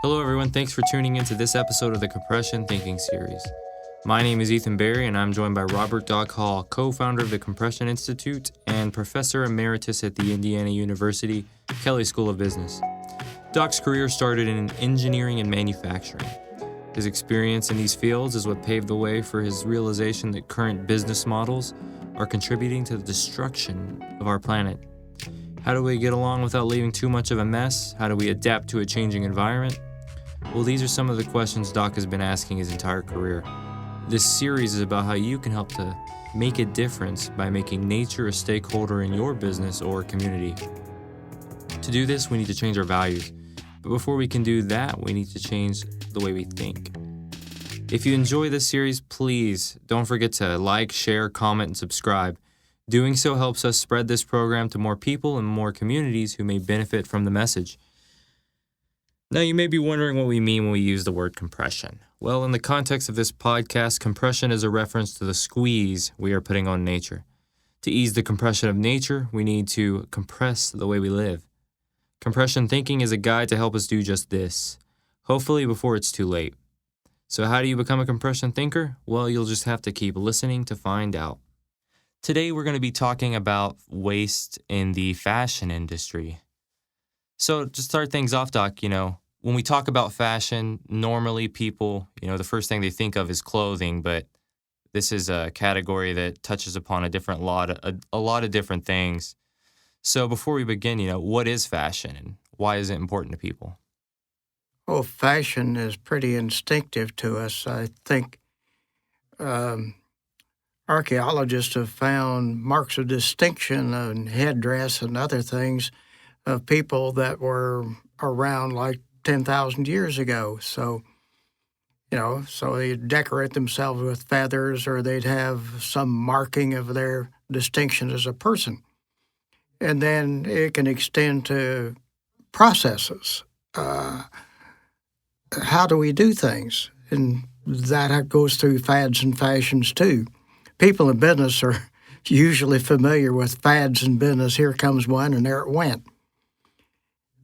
Hello everyone, thanks for tuning into this episode of the Compression Thinking series. My name is Ethan Berry and I'm joined by Robert Doc Hall, co-founder of the Compression Institute and Professor Emeritus at the Indiana University Kelley School of Business. Doc's career started in engineering and manufacturing. His experience in these fields is what paved the way for his realization that current business models are contributing to the destruction of our planet. How do we get along without leaving too much of a mess? How do we adapt to a changing environment? Well, these are some of the questions Doc has been asking his entire career. This series is about how you can help to make a difference by making nature a stakeholder in your business or community. To do this, we need to change our values. But before we can do that, we need to change the way we think. If you enjoy this series, please don't forget to like, share, comment, and subscribe. Doing so helps us spread this program to more people and more communities who may benefit from the message. Now, you may be wondering what we mean when we use the word compression. Well, in the context of this podcast, compression is a reference to the squeeze we are putting on nature. To ease the compression of nature, we need to compress the way we live. Compression thinking is a guide to help us do just this, hopefully before it's too late. So how do you become a compression thinker? Well, you'll just have to keep listening to find out. Today, we're going to be talking about waste in the fashion industry. So to start things off, Doc, when we talk about fashion, normally people, the first thing they think of is clothing, but this is a category that touches upon a lot of different things. So before we begin, what is fashion and why is it important to people? Well, fashion is pretty instinctive to us. I think archaeologists have found marks of distinction in headdress and other things of people that were around like 10,000 years ago. So they'd decorate themselves with feathers or they'd have some marking of their distinction as a person. And then it can extend to processes. How do we do things? And that goes through fads and fashions too. People in business are usually familiar with fads in business. Here comes one and there it went.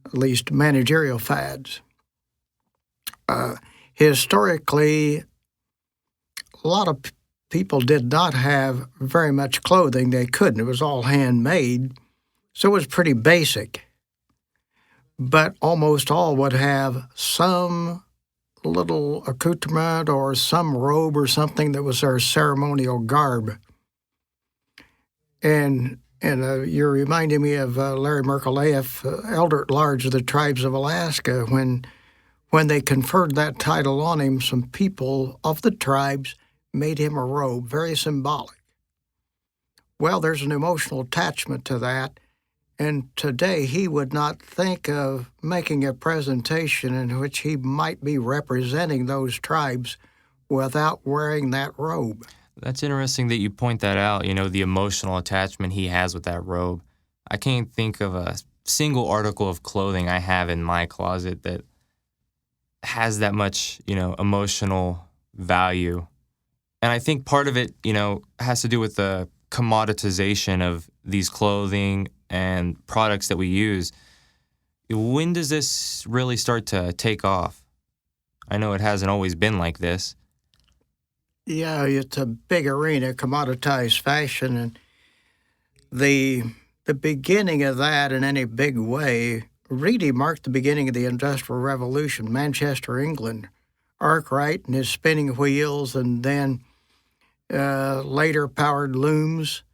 At least managerial fads. Historically, a lot of people did not have very much clothing. They couldn't. It was all handmade, so it was pretty basic. But almost all would have some little accoutrement or some robe or something that was their ceremonial garb. And you're reminding me of Larry Merkeleyev, Elder at Large of the Tribes of Alaska. When they conferred that title on him, some people of the tribes made him a robe, very symbolic. Well, there's an emotional attachment to that, and today he would not think of making a presentation in which he might be representing those tribes without wearing that robe. That's interesting that you point that out, the emotional attachment he has with that robe. I can't think of a single article of clothing I have in my closet that has that much, emotional value. And I think part of it, has to do with the commoditization of these clothing and products that we use. When does this really start to take off? I know it hasn't always been like this. Yeah, it's a big arena, commoditized fashion, and the beginning of that in any big way really marked the beginning of the Industrial Revolution, Manchester, England. Arkwright and his spinning wheels, and then later powered looms,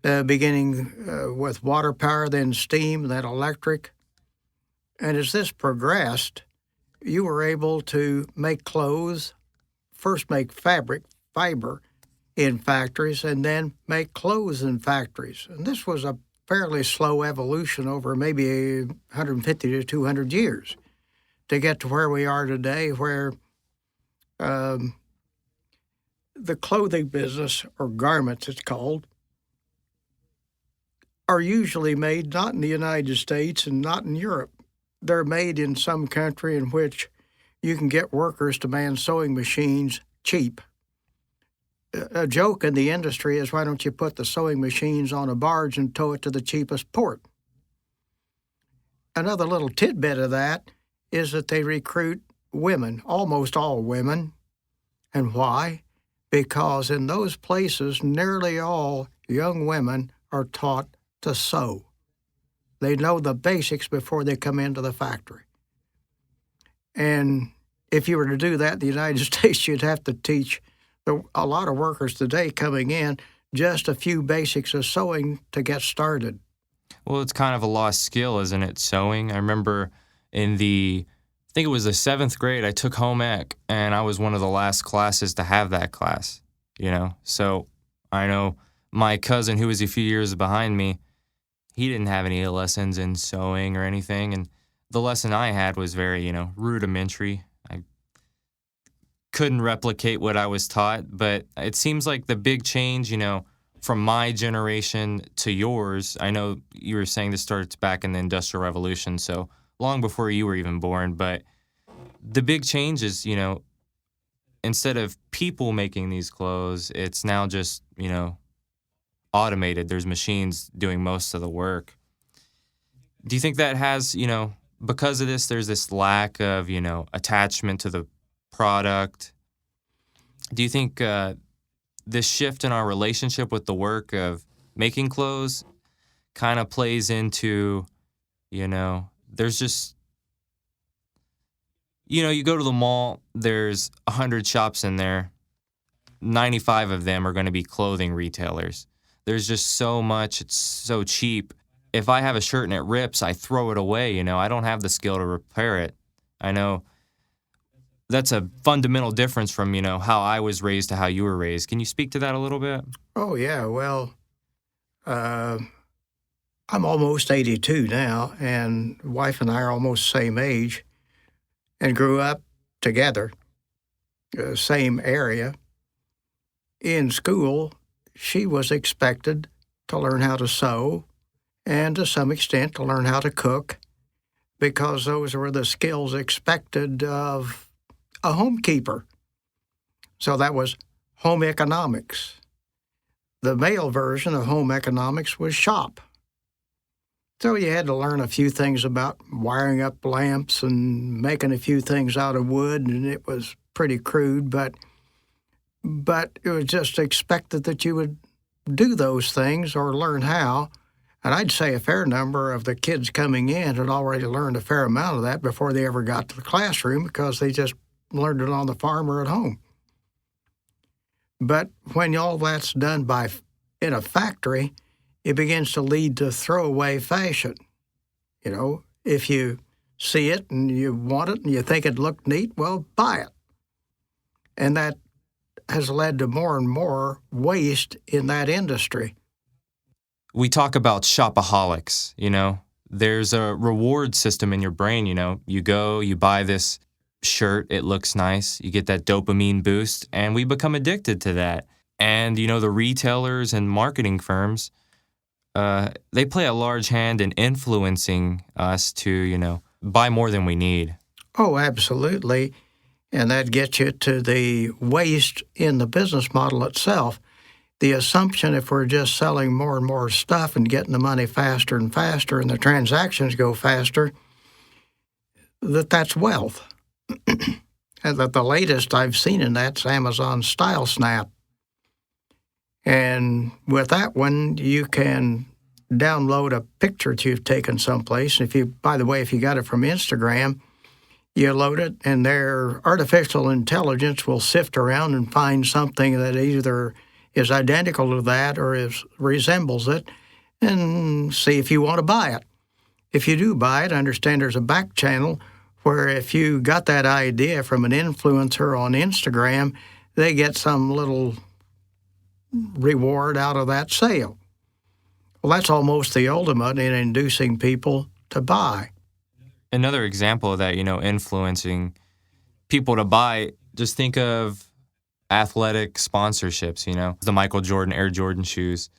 beginning with water power, then steam, then electric. And as this progressed, you were able to make clothes, first make fiber in factories, and then make clothes in factories. And this was a fairly slow evolution over maybe 150 to 200 years to get to where we are today, where the clothing business, or garments it's called, are usually made not in the United States and not in Europe. They're made in some country in which you can get workers to man sewing machines cheap. A joke in the industry is, why don't you put the sewing machines on a barge and tow it to the cheapest port? Another little tidbit of that is that they recruit women, almost all women. And why? Because in those places, nearly all young women are taught to sew. They know the basics before they come into the factory. And if you were to do that in the United States, you'd have to teach a lot of workers today coming in just a few basics of sewing to get started. Well, it's kind of a lost skill, isn't it, sewing? I remember I think it was the 7th grade, I took home ec, and I was one of the last classes to have that class, So I know my cousin, who was a few years behind me, he didn't have any lessons in sewing or anything, and the lesson I had was very, rudimentary. I couldn't replicate what I was taught, but it seems like the big change, from my generation to yours, I know you were saying this starts back in the Industrial Revolution, so long before you were even born, but the big change is, instead of people making these clothes, it's now just, automated. There's machines doing most of the work. Do you think that has, because of this, there's this lack of, attachment to the product? Do you think this shift in our relationship with the work of making clothes kind of plays into, there's just, you go to the mall, there's 100 shops in there. 95 of them are going to be clothing retailers. There's just so much, it's so cheap. If I have a shirt and it rips, I throw it away, I don't have the skill to repair it. I know that's a fundamental difference from, how I was raised to how you were raised. Can you speak to that a little bit? Oh, yeah. Well, I'm almost 82 now, and wife and I are almost same age and grew up together, same area. In school, she was expected to learn how to sew and to some extent to learn how to cook because those were the skills expected of a homekeeper. So that was home economics. The male version of home economics was shop. So you had to learn a few things about wiring up lamps and making a few things out of wood, and it was pretty crude, but it was just expected that you would do those things or learn how. And I'd say a fair number of the kids coming in had already learned a fair amount of that before they ever got to the classroom because they just learned it on the farm or at home. But when all that's done in a factory, it begins to lead to throwaway fashion. If you see it and you want it and you think it looked neat, well, buy it. And that has led to more and more waste in that industry. We talk about shopaholics, There's a reward system in your brain, You go, you buy this shirt, it looks nice, you get that dopamine boost, and we become addicted to that. And, the retailers and marketing firms, they play a large hand in influencing us to, buy more than we need. Oh, absolutely. And that gets you to the waste in the business model itself. The assumption if we're just selling more and more stuff and getting the money faster and faster and the transactions go faster, that's wealth. And that the latest I've seen in that's Amazon's Style Snap. And with that one, you can download a picture that you've taken someplace. If you got it from Instagram, you load it, and their artificial intelligence will sift around and find something that either is identical to that or resembles it and see if you want to buy it. If you do buy it, understand there's a back channel where if you got that idea from an influencer on Instagram, they get some little reward out of that sale. Well, that's almost the ultimate in inducing people to buy. Another example of that, influencing people to buy, just think of athletic sponsorships, the Michael Jordan Air Jordan shoes,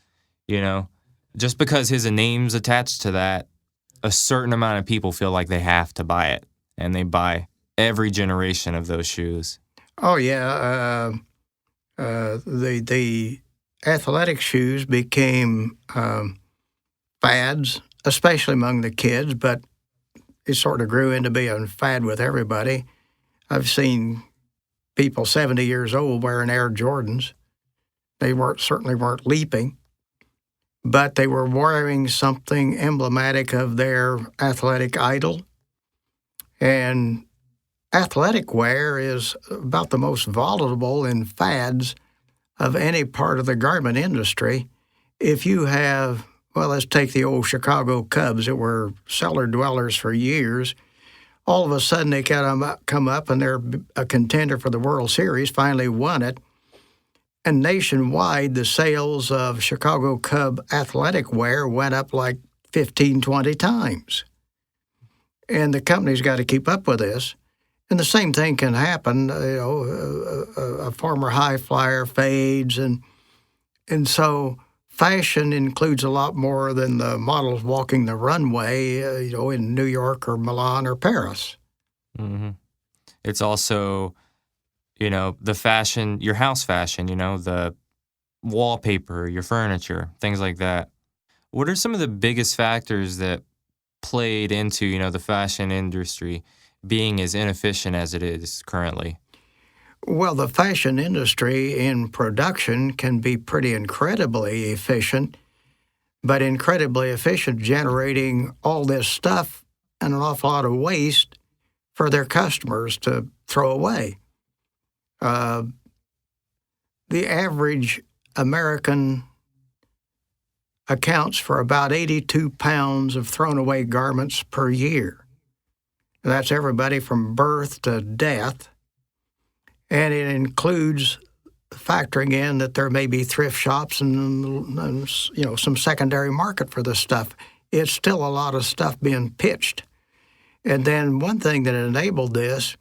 just because his name's attached to that, a certain amount of people feel like they have to buy it, and they buy every generation of those shoes. Oh, yeah. The athletic shoes became fads, especially among the kids, but it sort of grew into being a fad with everybody. I've seen people 70 years old wearing Air Jordans. They certainly weren't leaping, but they were wearing something emblematic of their athletic idol. And athletic wear is about the most volatile in fads of any part of the garment industry. If you have, well, let's take the old Chicago Cubs that were cellar dwellers for years. All of a sudden they come up and they're a contender for the World Series, finally won it. And nationwide, the sales of Chicago Cub athletic wear went up like 15, 20 times. And the company's got to keep up with this. And the same thing can happen. A former high flyer fades. And so fashion includes a lot more than the models walking the runway, in New York or Milan or Paris. Mm-hmm. It's also, the fashion, your house fashion, the wallpaper, your furniture, things like that. What are some of the biggest factors that played into, the fashion industry being as inefficient as it is currently? Well, the fashion industry in production can be pretty incredibly efficient, but incredibly efficient generating all this stuff and an awful lot of waste for their customers to throw away. The average American accounts for about 82 pounds of thrown away garments per year. That's everybody from birth to death. And it includes factoring in that there may be thrift shops and some secondary market for this stuff. It's still a lot of stuff being pitched. And then one thing that enabled this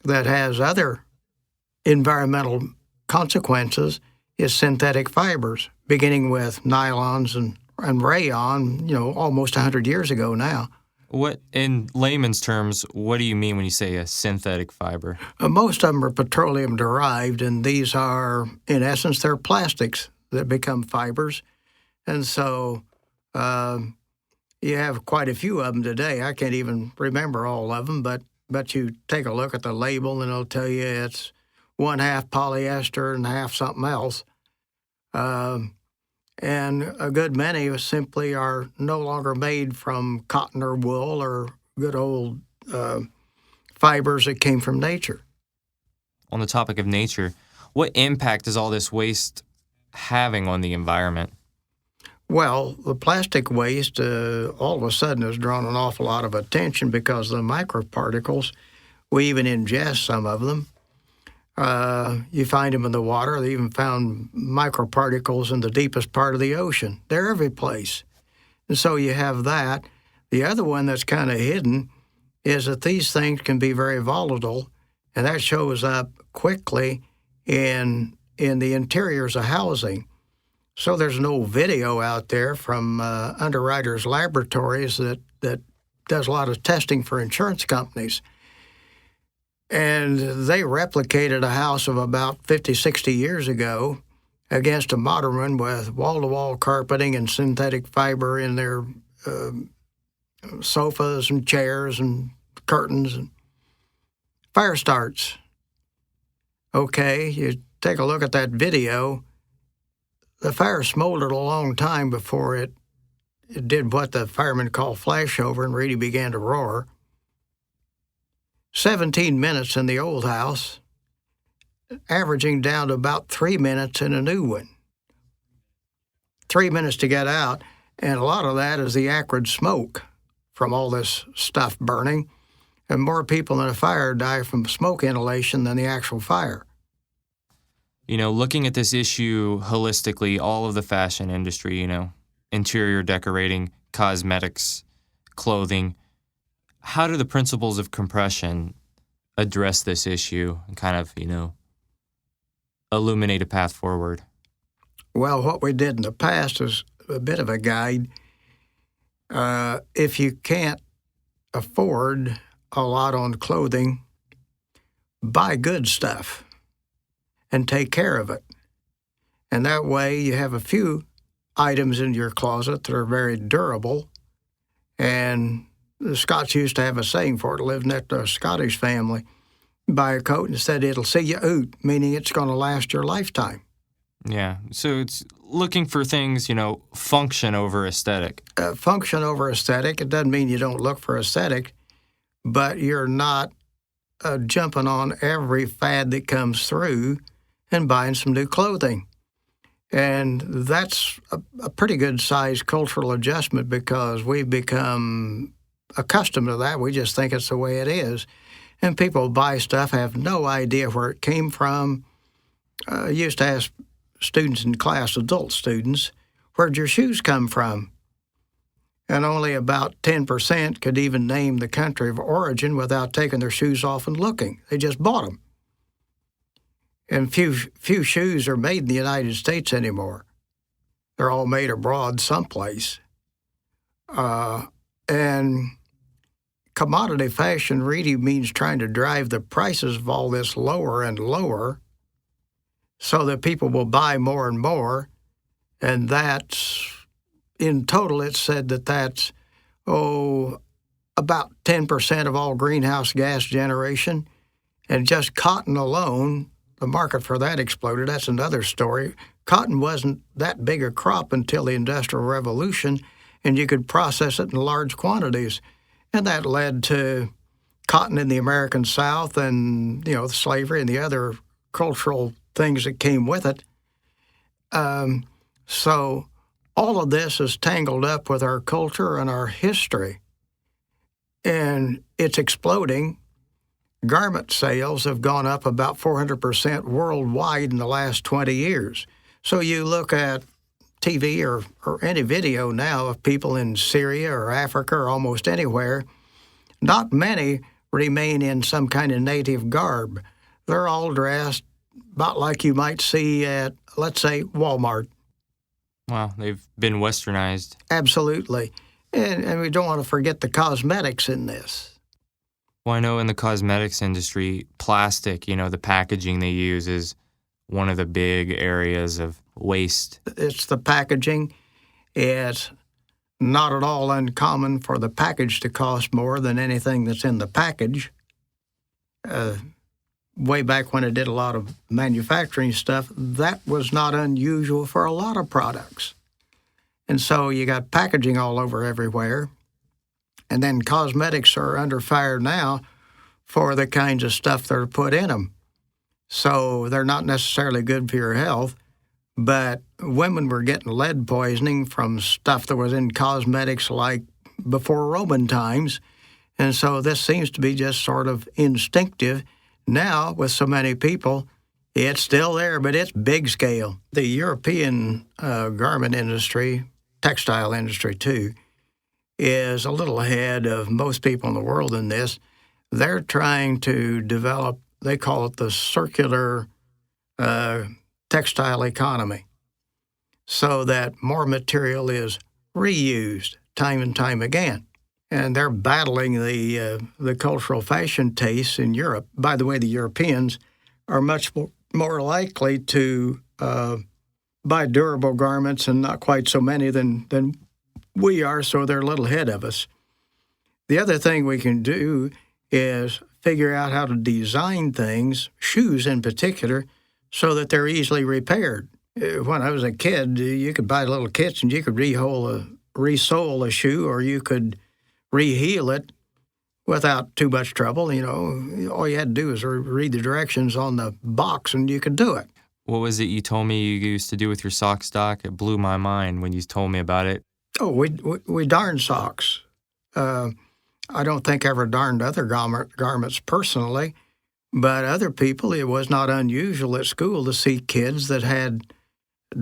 that has other environmental consequences is synthetic fibers, beginning with nylons and rayon, almost 100 years ago now. What, in layman's terms, what do you mean when you say a synthetic fiber? Most of them are petroleum derived, and these are, in essence, they're plastics that become fibers. And so you have quite a few of them today. I can't even remember all of them, but you take a look at the label and it'll tell you it's 1/2 polyester and half something else. And a good many simply are no longer made from cotton or wool or good old fibers that came from nature. On the topic of nature, what impact is all this waste having on the environment? Well, the plastic waste all of a sudden has drawn an awful lot of attention because of the microparticles. We even ingest some of them. You find them in the water. They even found microparticles in the deepest part of the ocean. They're every place. And so you have that. The other one that's kind of hidden is that these things can be very volatile, and that shows up quickly in the interiors of housing. So there's no video out there from Underwriters Laboratories that does a lot of testing for insurance companies. And they replicated a house of about 50, 60 years ago against a modern one with wall-to-wall carpeting and synthetic fiber in their sofas and chairs and curtains. And fire starts. Okay, you take a look at that video. The fire smoldered a long time before it did what the firemen call flashover and really began to roar. 17 minutes in the old house, averaging down to about 3 minutes in a new one. 3 minutes to get out, and a lot of that is the acrid smoke from all this stuff burning, and more people in a fire die from smoke inhalation than the actual fire. Looking at this issue holistically, all of the fashion industry, interior decorating, cosmetics, clothing, how do the principles of compression address this issue and kind of, illuminate a path forward? Well, what we did in the past is a bit of a guide. If you can't afford a lot on clothing, buy good stuff and take care of it. And that way you have a few items in your closet that are very durable and The Scots used to have a saying for it, living at the Scottish family. Buy a coat and said it'll see you out, meaning it's going to last your lifetime. Yeah. So it's looking for things, function over aesthetic. Function over aesthetic. It doesn't mean you don't look for aesthetic, but you're not jumping on every fad that comes through and buying some new clothing. And that's a pretty good sized cultural adjustment because we've become accustomed to that. We just think it's the way it is. And people buy stuff, have no idea where it came from. I used to ask students in class, adult students, where'd your shoes come from? And only about 10% could even name the country of origin without taking their shoes off and looking. They just bought them. And few shoes are made in the United States anymore. They're all made abroad someplace. And commodity fashion really means trying to drive the prices of all this lower and lower so that people will buy more and more. And that's, in total, it's said that that's, about 10% of all greenhouse gas generation. And just cotton alone, the market for that exploded. That's another story. Cotton wasn't that big a crop until the Industrial Revolution, and you could process it in large quantities. And that led to cotton in the American South and, slavery and the other cultural things that came with it. So all of this is tangled up with our culture and our history. And it's exploding. Garment sales have gone up about 400% worldwide in the last 20 years. So you look at TV or any video now of people in Syria or Africa or almost anywhere, not many remain in some kind of native garb. They're all dressed about like you might see at, let's say, Walmart. Wow, they've been westernized. Absolutely. And we don't want to forget the cosmetics in this. Well, I know in the cosmetics industry, plastic, the packaging they use is one of the big areas of waste. It's the packaging. It's not at all uncommon for the package to cost more than anything that's in the package. Way back when I did a lot of manufacturing stuff, that was not unusual for a lot of products. And so you got packaging all over everywhere. And then cosmetics are under fire now for the kinds of stuff that are put in them. So they're not necessarily good for your health, but women were getting lead poisoning from stuff that was in cosmetics like before Roman times. And so this seems to be just sort of instinctive. Now, with so many people, it's still there, but it's big scale. The European garment industry, textile industry too, is a little ahead of most people in the world in this. They're trying to develop, they call it the circular textile economy, so that more material is reused time and time again. And they're battling the cultural fashion tastes in Europe. By the way, the Europeans are much more likely to buy durable garments and not quite so many than we are, so they're a little ahead of us. The other thing we can do is figure out how to design things, shoes in particular, so that they're easily repaired. When I was a kid, you could buy little kits and you could resole a shoe, or you could re-heel it without too much trouble. All you had to do was read the directions on the box and you could do it. What was it you told me you used to do with your sock stock? It blew my mind when you told me about it. Oh, we darned socks. I don't think I ever darned other garments personally, but other people, it was not unusual at school to see kids that had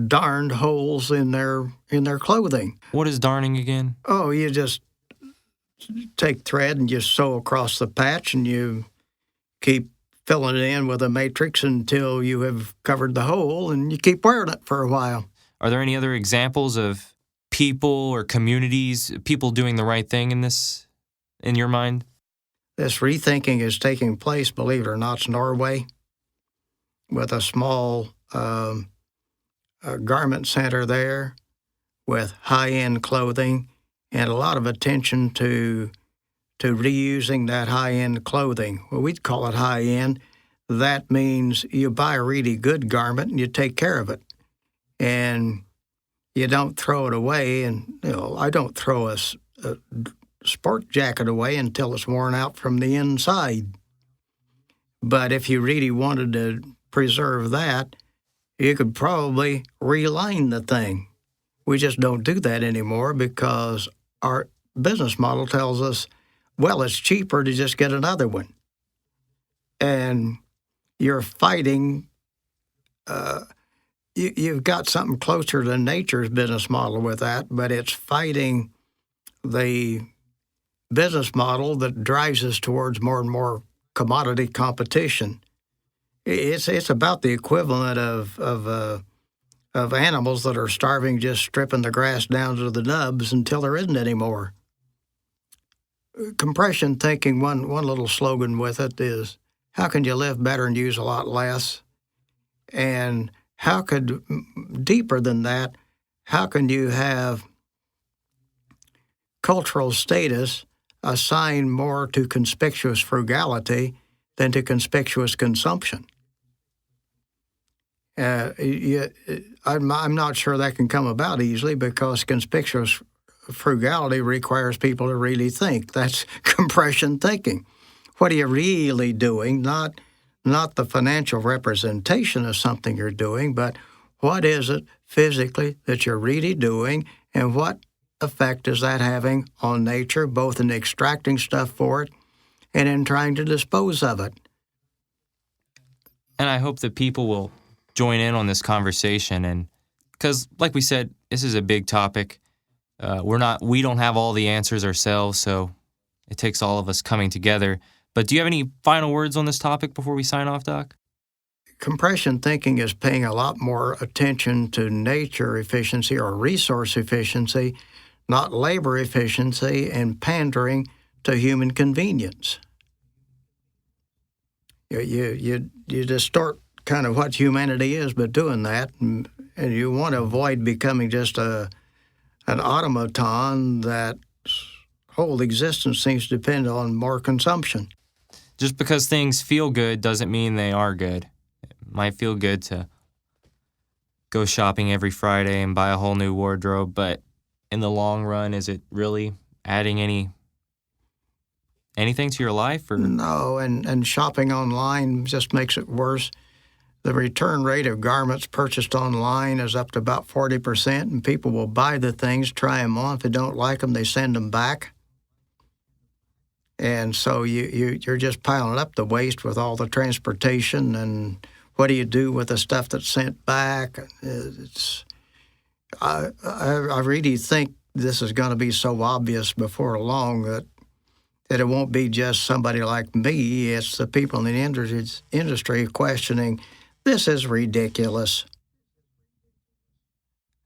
darned holes in their clothing. What is darning again? Oh, you just take thread and you sew across the patch and you keep filling it in with a matrix until you have covered the hole, and you keep wearing it for a while. Are there any other examples of people or communities, people doing the right thing in your mind? This rethinking is taking place, believe it or not, in Norway, with a small garment center there with high-end clothing and a lot of attention to to reusing that high-end clothing. Well, we'd call it high-end. That means you buy a really good garment and you take care of it. And you don't throw it away. And I don't throw a sport jacket away until it's worn out from the inside. But if you really wanted to preserve that, you could probably reline the thing. We just don't do that anymore because our business model tells us, well, it's cheaper to just get another one. And you're fighting, you've got something closer to nature's business model with that, but it's fighting the business model that drives us towards more and more commodity competition. It's about the equivalent of animals that are starving, just stripping the grass down to the nubs until there isn't any more. Compression thinking, one little slogan with it is, how can you live better and use a lot less? And how could, deeper than that, how can you have cultural status assign more to conspicuous frugality than to conspicuous consumption? I'm not sure that can come about easily because conspicuous frugality requires people to really think. That's compression thinking. What are you really doing? Not the financial representation of something you're doing, but what is it physically that you're really doing, and what effect is that having on nature, both in extracting stuff for it and in trying to dispose of it? And I hope that people will join in on this conversation, and because, like we said, this is a big topic. We don't have all the answers ourselves, so it takes all of us coming together. But do you have any final words on this topic before we sign off, Doc? Compression thinking is paying a lot more attention to nature efficiency or resource efficiency, not labor efficiency, and pandering to human convenience. You distort kind of what humanity is by doing that, and you want to avoid becoming just an automaton that whole existence seems to depend on more consumption. Just because things feel good doesn't mean they are good. It might feel good to go shopping every Friday and buy a whole new wardrobe, but in the long run, is it really adding anything to your life? Or? No, and shopping online just makes it worse. The return rate of garments purchased online is up to about 40%, and people will buy the things, try them on. If they don't like them, they send them back. And so you're just piling up the waste with all the transportation, and what do you do with the stuff that's sent back? I really think this is going to be so obvious before long that it won't be just somebody like me. It's the people in the industry questioning, this is ridiculous.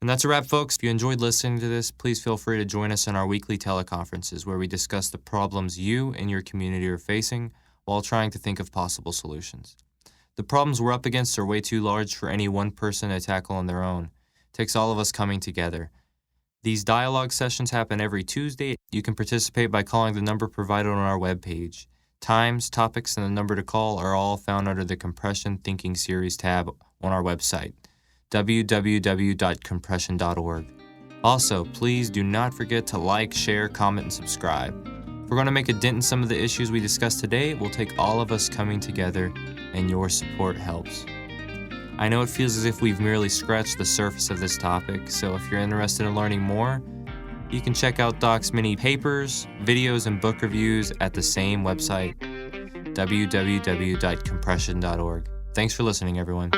And that's a wrap, folks. If you enjoyed listening to this, please feel free to join us in our weekly teleconferences where we discuss the problems you and your community are facing while trying to think of possible solutions. The problems we're up against are way too large for any one person to tackle on their own. It takes all of us coming together. These dialogue sessions happen every Tuesday. You can participate by calling the number provided on our webpage. Times, topics, and the number to call are all found under the Compression Thinking Series tab on our website, www.compression.org. Also, please do not forget to like, share, comment, and subscribe. If we're going to make a dent in some of the issues we discussed today, it will take all of us coming together, and your support helps. I know it feels as if we've merely scratched the surface of this topic, so if you're interested in learning more, you can check out Doc's many papers, videos, and book reviews at the same website, www.compression.org. Thanks for listening, everyone.